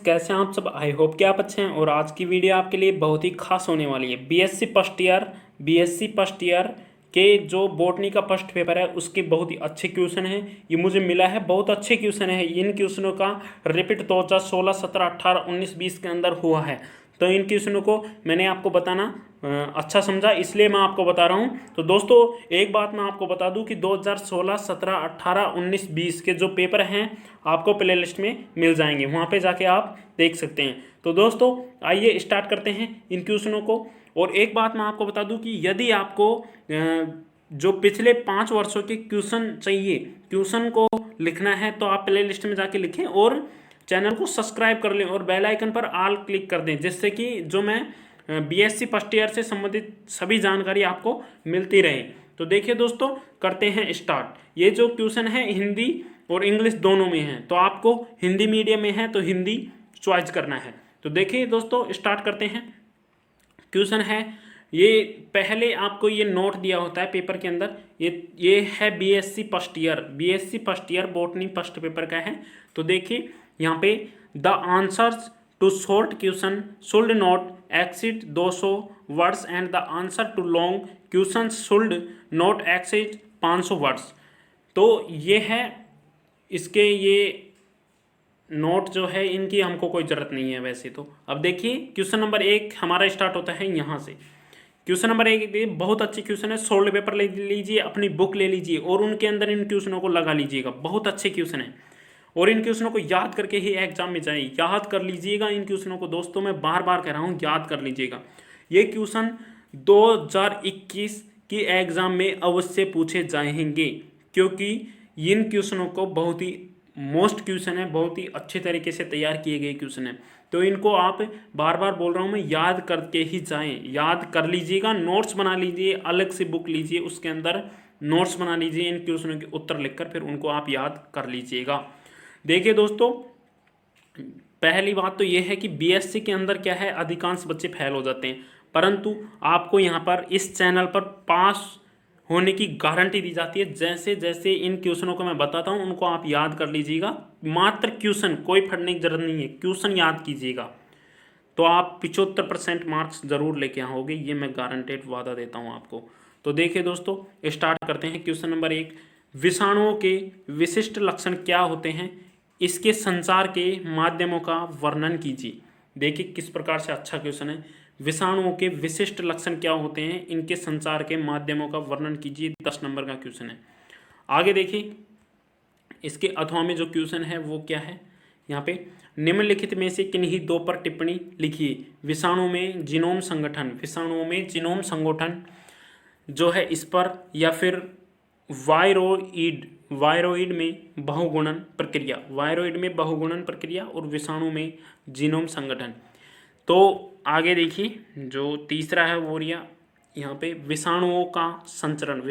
कैसे हैं आप सब। आई होप कि आप अच्छे हैं और आज की वीडियो आपके लिए बहुत ही खास होने वाली है। बीएससी फर्स्ट ईयर के जो बॉटनी का फर्स्ट पेपर है उसके बहुत ही अच्छे क्वेश्चन हैं। ये मुझे मिला है, बहुत अच्छे क्वेश्चन है। इन क्वेश्चनों का रिपीट 2016, 17, 18, 19, 20 के अंदर हुआ है। तो इन क्वेश्चनों को मैंने आपको बताना अच्छा समझा, इसलिए मैं आपको बता रहा हूँ। तो दोस्तों एक बात मैं आपको बता दूं कि 2016, 17, 18, 19, 20 के जो पेपर हैं आपको प्ले लिस्ट में मिल जाएंगे, वहाँ पे जाके आप देख सकते हैं। तो दोस्तों आइए स्टार्ट करते हैं इन क्वेश्चनों को। और एक बात मैं आपको बता दूं कि यदि आपको जो पिछले 5 वर्षों के क्वेश्चन चाहिए, क्वेश्चन को लिखना है, तो आप प्ले लिस्ट में जाके लिखें और चैनल को सब्सक्राइब कर लें और बेल आइकन पर ऑल क्लिक कर दें, जिससे कि जो मैं बीएससी फर्स्ट ईयर से संबंधित सभी जानकारी आपको मिलती रहे। तो देखिए दोस्तों, करते हैं स्टार्ट। ये जो क्वेश्चन है हिंदी और इंग्लिश दोनों में है, तो आपको हिंदी मीडियम में है तो हिंदी चॉइस करना है। तो देखिए दोस्तों स्टार्ट करते हैं। क्वेश्चन है, ये पहले आपको ये नोट दिया होता है पेपर के अंदर। ये है BSc first year botany first paper का है। तो देखिए यहाँ पे the answers to short question should not exceed 200 words and the answer to long question should not exceed 500 words. तो ये है इसके, ये नोट जो है इनकी हमको कोई ज़रूरत नहीं है वैसे तो। अब देखिए क्वेश्चन नंबर 1 हमारा स्टार्ट होता है यहाँ से। क्वेश्चन नंबर 1 बहुत अच्छे क्वेश्चन है। सोल्ड पेपर ले लीजिए, अपनी बुक ले लीजिए और उनके अंदर इन क्वेश्चनों को लगा लीजिएगा। बहुत अच्छे क्वेश्चन है और इन क्वेश्चनों को याद करके ही एग्जाम में जाए। याद कर लीजिएगा इन क्वेश्चनों को दोस्तों, मैं बार बार कह रहा हूँ याद कर लीजिएगा। ये क्वेश्चन 2021 की एग्जाम में अवश्य पूछे जाएंगे, क्योंकि इन क्वेश्चनों को बहुत ही मोस्ट क्वेश्चन है, बहुत ही अच्छे तरीके से तैयार किए गए क्वेश्चन है। तो इनको आप बार बार बोल रहा हूँ मैं, याद करके ही जाएं, याद कर लीजिएगा। नोट्स बना लीजिए, अलग से बुक लीजिए, उसके अंदर नोट्स बना लीजिए, इन क्वेश्चनों के उत्तर लिखकर फिर उनको आप याद कर लीजिएगा। देखिए दोस्तों, पहली बात तो यह है कि बीएससी के अंदर क्या है, अधिकांश बच्चे फेल हो जाते हैं, परंतु आपको यहाँ पर इस चैनल पर पास होने की गारंटी दी जाती है। जैसे जैसे इन क्वेश्चनों को मैं बताता हूँ उनको आप याद कर लीजिएगा। मात्र क्वेश्चन, कोई पढ़ने की जरूरत नहीं है, क्वेश्चन याद कीजिएगा तो आप 75% मार्क्स जरूर लेके आओगे, ये मैं गारंटेड वादा देता हूँ आपको। तो देखिए दोस्तों स्टार्ट करते हैं। क्वेश्चन नंबर 1, विषाणुओं के विशिष्ट लक्षण क्या होते हैं, इसके संचार के माध्यमों का वर्णन कीजिए। देखिए किस प्रकार से अच्छा क्वेश्चन है। विषाणुओं के विशिष्ट लक्षण क्या होते हैं, इनके संचार के माध्यमों का वर्णन कीजिए, 10 नंबर का क्वेश्चन है। आगे देखिए इसके अथवा में जो क्वेश्चन है वो क्या है। यहाँ पे निम्नलिखित में से किन्हीं 2 पर टिप्पणी लिखिए। विषाणुओं में जीनोम संगठन जो है इस पर, या फिर वायरोइड में बहुगुणन प्रक्रिया और विषाणु में जीनोम संगठन। तो आगे देखिए जो तीसरा है वो यहाँ पे विषाणुओं का संचरण,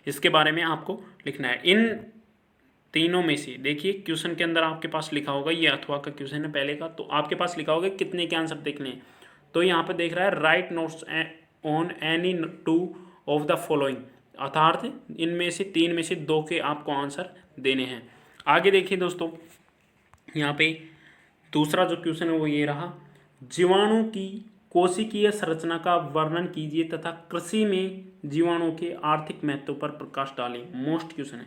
इसके बारे में आपको लिखना है। इन तीनों में से देखिए क्वेश्चन के अंदर आपके पास लिखा होगा, ये अथवा का क्वेश्चन है पहले का, तो आपके पास लिखा होगा कितने के आंसर देखने हैं। तो यहाँ पे देख रहा है right notes on any 2 of the following, अर्थात इनमें से 3 में से 2 के आपको आंसर देने हैं। आगे देखिए दोस्तों, यहाँ पे दूसरा जो क्वेश्चन है वो ये रहा, जीवाणु की कोशिकीय संरचना का वर्णन कीजिए तथा कृषि में जीवाणु के आर्थिक महत्व पर प्रकाश डालें। मोस्ट क्वेश्चन है,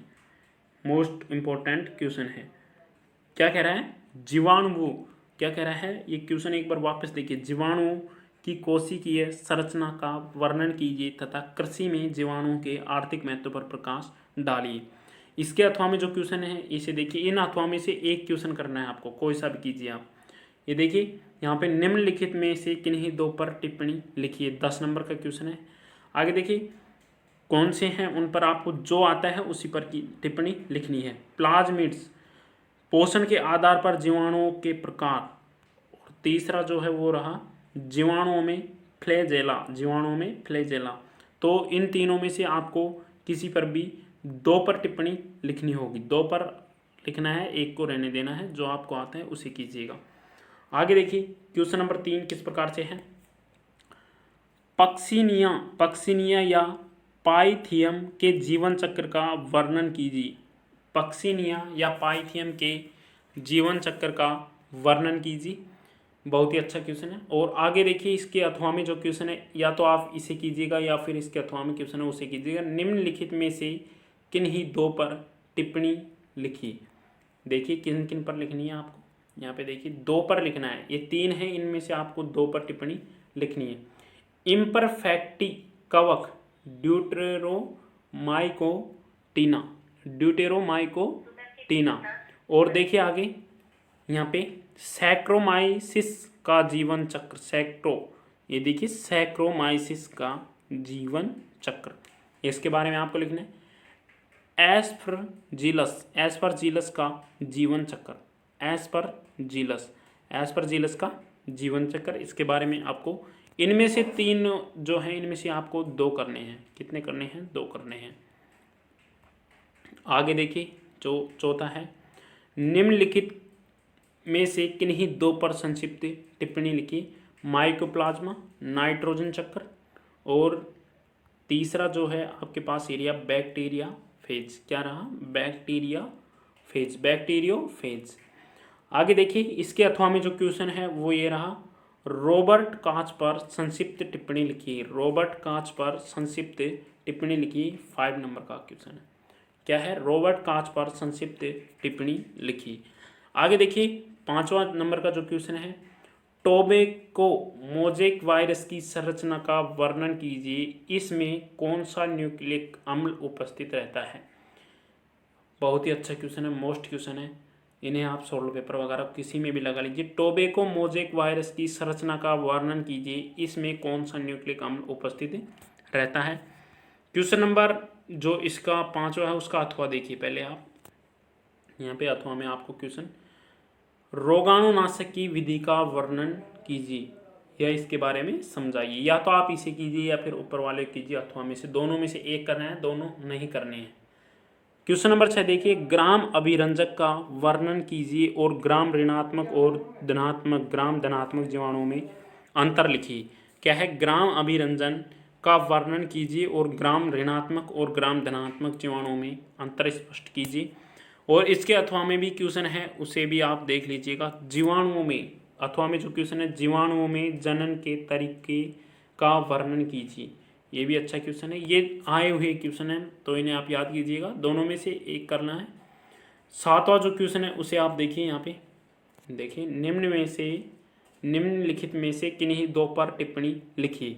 मोस्ट इंपॉर्टेंट क्वेश्चन है। क्या कह रहा है, जीवाणु क्या कह रहा है, ये क्वेश्चन एक बार वापस देखिए। जीवाणु की कोशिकीय संरचना का वर्णन कीजिए तथा कृषि में जीवाणु के आर्थिक महत्व पर प्रकाश डालिए। इसके अथवा में जो क्वेश्चन है इसे देखिए। इन अथवा में से एक क्वेश्चन करना है आपको, कोई सा भी कीजिए आप। ये देखिए यहाँ पे निम्नलिखित में से किन्हीं 2 पर टिप्पणी लिखिए, 10 नंबर का क्वेश्चन है। आगे देखिए कौन से हैं, उन पर आपको जो आता है उसी पर की टिप्पणी लिखनी है। प्लाज्मिड्स, पोषण के आधार पर जीवाणुओं के प्रकार, और तीसरा जो है वो रहा जीवाणुओं में फ्लैजेला। तो इन तीनों में से आपको किसी पर भी 2 पर टिप्पणी लिखनी होगी, 2 पर लिखना है, एक को रहने देना है, जो आपको आता है उसे कीजिएगा। आगे देखिए क्वेश्चन नंबर 3 किस प्रकार से है, पक्सिनिया या पाइथियम के जीवन चक्र का वर्णन कीजिए। पक्सिनिया या पाइथियम के जीवन चक्र का वर्णन कीजिए। बहुत ही अच्छा क्वेश्चन है। और आगे देखिए इसके अथवा में जो क्वेश्चन है, या तो आप इसे कीजिएगा या फिर इसके अथवा में क्वेश्चन है उसे कीजिएगा। निम्नलिखित में से किन्हीं दो पर टिप्पणी लिखिए। देखिए किन किन पर लिखनी है आपको, यहाँ पे देखिए दो पर लिखना है, ये तीन है, इनमें से आपको दो पर टिप्पणी लिखनी है। इम्परफेक्टी कवक ड्यूटेरोमाइकोटिना, ड्यूटेरोमाइकोटिना। और देखिए आगे यहाँ पे सैक्रोमाइसिस का जीवन चक्र, सैक्रो, ये देखिए सैक्रोमाइसिस का जीवन चक्र, इसके बारे में आपको लिखना है। एस्परजिलस, एस्परजिलस का जीवन चक्र, एस्परजिलस का जीवन चक्र, इसके बारे में आपको, इनमें से तीन जो हैं इनमें से आपको दो करने हैं। कितने करने हैं? दो करने हैं। आगे देखिए जो चौथा है, निम्नलिखित में से किन्हीं दो पर संक्षिप्त टिप्पणी लिखिए। माइकोप्लाज्मा, नाइट्रोजन चक्र, और तीसरा जो है आपके पास एरिया बैक्टीरिया फेज। क्या रहा? Bacteria phase, bacteriophage. आगे देखिए इसके अथवा में जो क्वेश्चन है वो ये रहा, रॉबर्ट कॉच पर संक्षिप्त टिप्पणी लिखिए। रॉबर्ट कॉच पर संक्षिप्त टिप्पणी लिखिए, 5 नंबर का क्वेश्चन है। क्या है? रॉबर्ट कॉच पर संक्षिप्त टिप्पणी लिखिए। आगे देखिए 5वां नंबर का जो क्वेश्चन है, टोबैको मोज़ेक वायरस की संरचना का वर्णन कीजिए, इसमें कौन सा न्यूक्लिक अम्ल उपस्थित रहता है। बहुत ही अच्छा क्वेश्चन है, मोस्ट क्वेश्चन है, इन्हें आप सॉल्व पेपर वगैरह किसी में भी लगा लीजिए। टोबैको मोज़ेक वायरस की संरचना का वर्णन कीजिए, इसमें कौन सा न्यूक्लिक अम्ल उपस्थित रहता है। क्वेश्चन नंबर जो इसका 5वां है उसका अथवा देखिए पहले आप, यहाँ पे अथवा में आपको क्वेश्चन, रोगाणुनाशक की विधि का वर्णन कीजिए या इसके बारे में समझाइए। या तो आप इसे कीजिए या फिर ऊपर वाले कीजिए, अथवा में से दोनों में से एक करना है, दोनों नहीं करने हैं। क्वेश्चन नंबर 6 देखिए, ग्राम अभिरंजक का वर्णन कीजिए और ग्राम ऋणात्मक और धनात्मक, ग्राम धनात्मक जीवाणुओं में अंतर लिखिए। क्या है? ग्राम अभिरंजन का वर्णन कीजिए और ग्राम ऋणात्मक और ग्राम धनात्मक जीवाणुओं में अंतर स्पष्ट कीजिए। और इसके अथवा में भी क्वेश्चन है उसे भी आप देख लीजिएगा। जीवाणुओं में, अथवा में जो क्वेश्चन है, जीवाणुओं में जनन के तरीके का वर्णन कीजिए, ये भी अच्छा क्वेश्चन है। ये आए हुए क्वेश्चन है तो इन्हें आप याद कीजिएगा, दोनों में से एक करना है। 7वां जो क्वेश्चन है उसे आप देखिए, यहाँ पे देखिए, निम्नलिखित में से किन्हीं दो पर टिप्पणी लिखिए।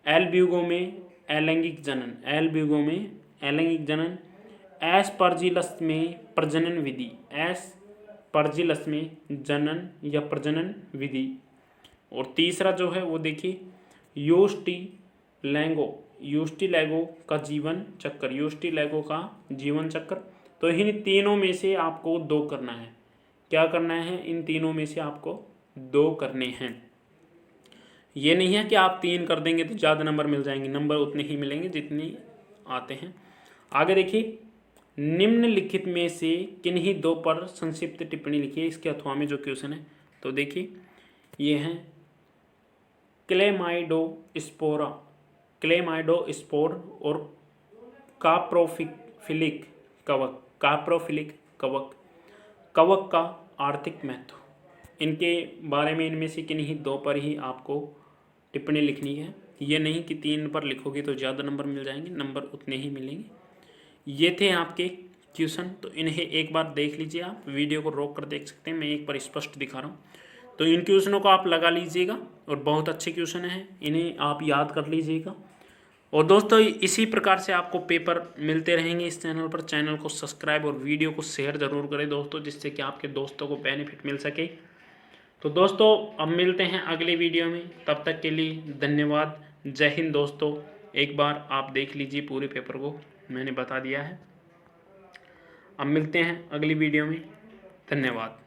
एल्ब्यूगो में अलैंगिक जनन, एल्ब्यूगो में अलैंगिक जनन, एस्परजिलस में प्रजनन विधि, एस्परजिलस में जनन या प्रजनन विधि। और तीसरा जो है वो देखिए, यूस्टिलैगो का जीवन चक्र, यूस्टिलैगो का जीवन चक्र। तो इन तीनों में से आपको दो करना है। क्या करना है? इन तीनों में से आपको दो करने हैं। ये नहीं है कि आप 3 कर देंगे तो ज़्यादा नंबर मिल जाएंगे, नंबर उतने ही मिलेंगे जितने आते हैं। आगे देखिए, निम्नलिखित में से किन्हीं दो पर संक्षिप्त टिप्पणी लिखिए, इसके अथवा में जो क्वेश्चन है। तो देखिए ये हैं क्लेमाइडोस्पोर और काप्रोफिलिक कवक का आर्थिक महत्व। इनके बारे में इनमें से किन्हीं दो पर ही आपको टिप्पणी लिखनी है। ये नहीं कि 3 पर लिखोगे तो ज़्यादा नंबर मिल जाएंगे, नंबर उतने ही मिलेंगे। ये थे आपके क्वेश्चन, तो इन्हें एक बार देख लीजिए। आप वीडियो को रोक कर देख सकते हैं, मैं एक बार स्पष्ट दिखा रहा हूँ। तो इन क्वेश्चनों को आप लगा लीजिएगा और बहुत अच्छे क्वेश्चन हैं, इन्हें आप याद कर लीजिएगा। और दोस्तों इसी प्रकार से आपको पेपर मिलते रहेंगे इस चैनल पर। चैनल को सब्सक्राइब और वीडियो को शेयर ज़रूर करें दोस्तों, जिससे कि आपके दोस्तों को बेनिफिट मिल सके। तो दोस्तों अब मिलते हैं अगले वीडियो में, तब तक के लिए धन्यवाद। जय हिंद दोस्तों। एक बार आप देख लीजिए पूरे पेपर को, मैंने बता दिया है। अब मिलते हैं अगली वीडियो में, धन्यवाद।